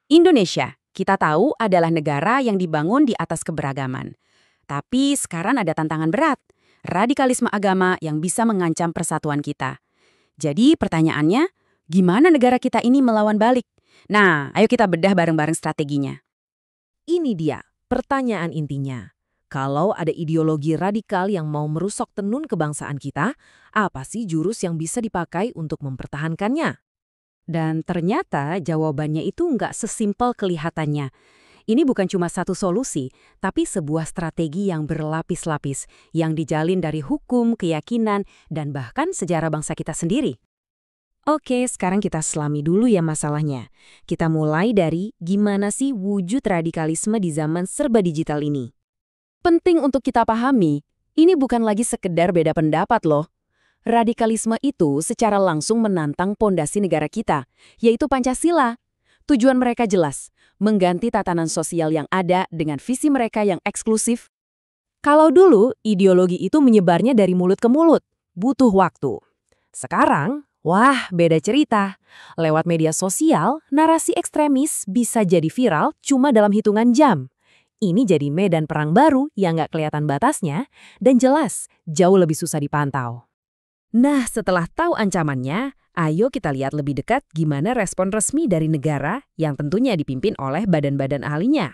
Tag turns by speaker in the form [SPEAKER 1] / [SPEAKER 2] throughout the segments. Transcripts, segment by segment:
[SPEAKER 1] Indonesia, kita tahu adalah negara yang dibangun di atas keberagaman. Tapi sekarang ada tantangan berat, radikalisme agama yang bisa mengancam persatuan kita. Jadi pertanyaannya, gimana negara kita ini melawan balik? Nah, ayo kita bedah bareng-bareng strateginya.
[SPEAKER 2] Ini dia, pertanyaan intinya. Kalau ada ideologi radikal yang mau merusak tenun kebangsaan kita, apa sih jurus yang bisa dipakai untuk mempertahankannya?
[SPEAKER 1] Dan ternyata jawabannya itu nggak sesimpel kelihatannya. Ini bukan cuma satu solusi, tapi sebuah strategi yang berlapis-lapis, yang dijalin dari hukum, keyakinan, dan bahkan sejarah bangsa kita sendiri.
[SPEAKER 2] Oke, sekarang kita selami dulu ya masalahnya. Kita mulai dari gimana sih wujud radikalisme di zaman serba digital ini.
[SPEAKER 1] Penting untuk kita pahami, ini bukan lagi sekedar beda pendapat loh. Radikalisme itu secara langsung menantang pondasi negara kita, yaitu Pancasila. Tujuan mereka jelas, mengganti tatanan sosial yang ada dengan visi mereka yang eksklusif. Kalau dulu, ideologi itu menyebarnya dari mulut ke mulut, butuh waktu. Sekarang, wah beda cerita. Lewat media sosial, narasi ekstremis bisa jadi viral cuma dalam hitungan jam. Ini jadi medan perang baru yang nggak kelihatan batasnya dan jelas jauh lebih susah dipantau. Nah, setelah tahu ancamannya, ayo kita lihat lebih dekat gimana respon resmi dari negara yang tentunya dipimpin oleh badan-badan ahlinya.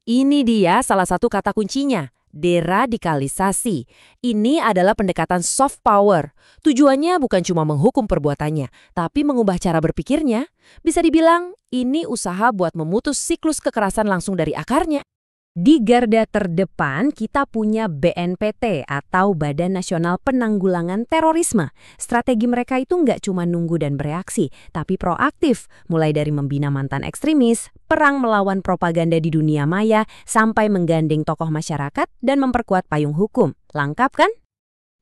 [SPEAKER 1] Ini dia salah satu kata kuncinya, deradikalisasi. Ini adalah pendekatan soft power. Tujuannya bukan cuma menghukum perbuatannya, tapi mengubah cara berpikirnya. Bisa dibilang, ini usaha buat memutus siklus kekerasan langsung dari akarnya. Di garda terdepan kita punya BNPT atau Badan Nasional Penanggulangan Terorisme. Strategi mereka itu nggak cuma nunggu dan bereaksi, tapi proaktif. Mulai dari membina mantan ekstremis, perang melawan propaganda di dunia maya, sampai menggandeng tokoh masyarakat dan memperkuat payung hukum. Lengkap kan?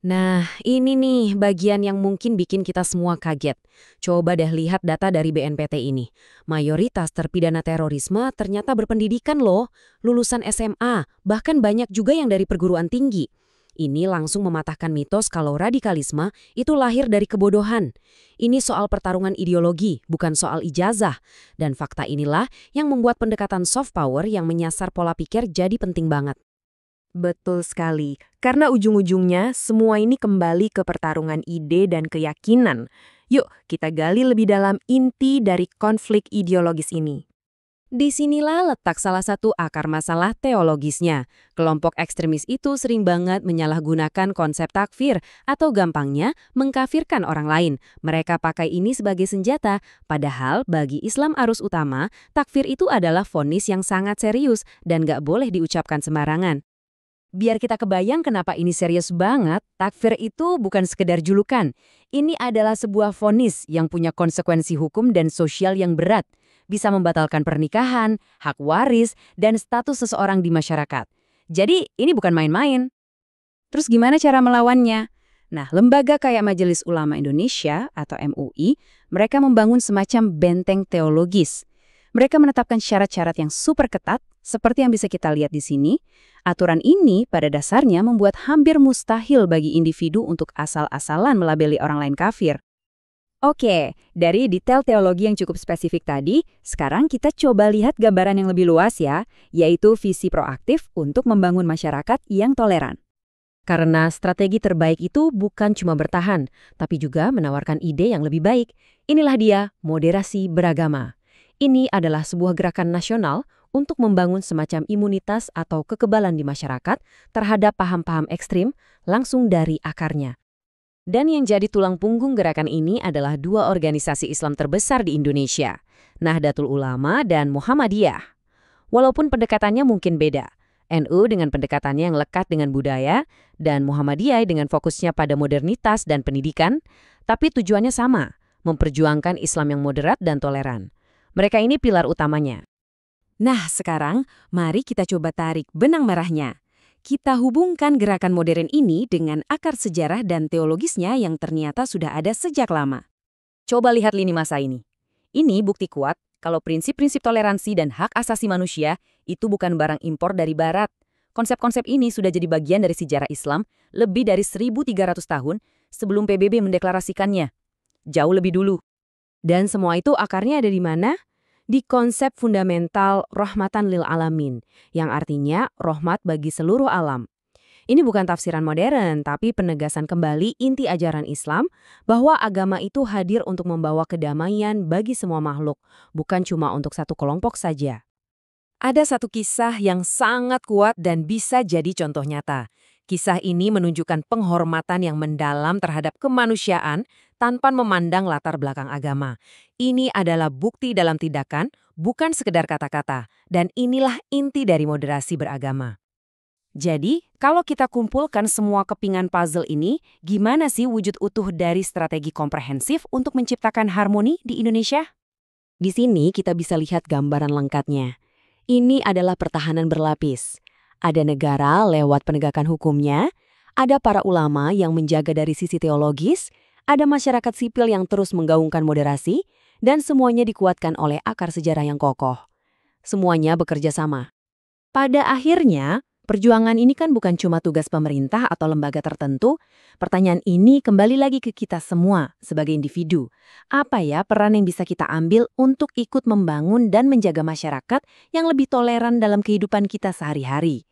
[SPEAKER 1] Nah, ini nih bagian yang mungkin bikin kita semua kaget. Coba deh lihat data dari BNPT ini. Mayoritas terpidana terorisme ternyata berpendidikan loh, lulusan SMA, bahkan banyak juga yang dari perguruan tinggi. Ini langsung mematahkan mitos kalau radikalisme itu lahir dari kebodohan. Ini soal pertarungan ideologi, bukan soal ijazah. Dan fakta inilah yang membuat pendekatan soft power yang menyasar pola pikir jadi penting banget. Betul sekali, karena ujung-ujungnya semua ini kembali ke pertarungan ide dan keyakinan. Yuk, kita gali lebih dalam inti dari konflik ideologis ini. Disinilah letak salah satu akar masalah teologisnya. Kelompok ekstremis itu sering banget menyalahgunakan konsep takfir atau gampangnya mengkafirkan orang lain. Mereka pakai ini sebagai senjata, padahal bagi Islam arus utama, takfir itu adalah vonis yang sangat serius dan gak boleh diucapkan sembarangan. Biar kita kebayang kenapa ini serius banget, takfir itu bukan sekedar julukan. Ini adalah sebuah vonis yang punya konsekuensi hukum dan sosial yang berat. Bisa membatalkan pernikahan, hak waris, dan status seseorang di masyarakat. Jadi ini bukan main-main. Terus gimana cara melawannya? Nah, lembaga kayak Majelis Ulama Indonesia atau MUI, mereka membangun semacam benteng teologis. Mereka menetapkan syarat-syarat yang super ketat, seperti yang bisa kita lihat di sini. Aturan ini pada dasarnya membuat hampir mustahil bagi individu untuk asal-asalan melabeli orang lain kafir. Oke, dari detail teologi yang cukup spesifik tadi, sekarang kita coba lihat gambaran yang lebih luas ya, yaitu visi proaktif untuk membangun masyarakat yang toleran. Karena strategi terbaik itu bukan cuma bertahan, tapi juga menawarkan ide yang lebih baik. Inilah dia, moderasi beragama. Ini adalah sebuah gerakan nasional untuk membangun semacam imunitas atau kekebalan di masyarakat terhadap paham-paham ekstrim langsung dari akarnya. Dan yang jadi tulang punggung gerakan ini adalah dua organisasi Islam terbesar di Indonesia, Nahdlatul Ulama dan Muhammadiyah. Walaupun pendekatannya mungkin beda, NU dengan pendekatannya yang lekat dengan budaya, dan Muhammadiyah dengan fokusnya pada modernitas dan pendidikan, tapi tujuannya sama, memperjuangkan Islam yang moderat dan toleran. Mereka ini pilar utamanya. Nah, sekarang mari kita coba tarik benang merahnya. Kita hubungkan gerakan modern ini dengan akar sejarah dan teologisnya yang ternyata sudah ada sejak lama. Coba lihat lini masa ini. Ini bukti kuat kalau prinsip-prinsip toleransi dan hak asasi manusia itu bukan barang impor dari Barat. Konsep-konsep ini sudah jadi bagian dari sejarah Islam lebih dari 1.300 tahun sebelum PBB mendeklarasikannya. Jauh lebih dulu. Dan semua itu akarnya ada di mana?
[SPEAKER 2] di konsep fundamental rahmatan lil alamin, yang artinya rahmat bagi seluruh alam. Ini bukan tafsiran modern, tapi penegasan kembali inti ajaran Islam bahwa agama itu hadir untuk membawa kedamaian bagi semua makhluk, bukan cuma untuk satu kelompok saja. Ada satu kisah yang sangat kuat dan bisa jadi contoh nyata. Kisah ini menunjukkan penghormatan yang mendalam terhadap kemanusiaan tanpa memandang latar belakang agama. Ini adalah bukti dalam tindakan, bukan sekedar kata-kata, dan inilah inti dari moderasi beragama. Jadi, kalau kita kumpulkan semua kepingan puzzle ini, gimana sih wujud utuh dari strategi komprehensif untuk menciptakan harmoni di Indonesia? Di sini kita bisa lihat gambaran lengkapnya. Ini adalah pertahanan berlapis. Ada negara lewat penegakan hukumnya, ada para ulama yang menjaga dari sisi teologis, ada masyarakat sipil yang terus menggaungkan moderasi, dan semuanya dikuatkan oleh akar sejarah yang kokoh. Semuanya bekerja sama. Pada akhirnya, perjuangan ini kan bukan cuma tugas pemerintah atau lembaga tertentu. Pertanyaan ini kembali lagi ke kita semua sebagai individu. Apa ya peran yang bisa kita ambil untuk ikut membangun dan menjaga masyarakat yang lebih toleran dalam kehidupan kita sehari-hari?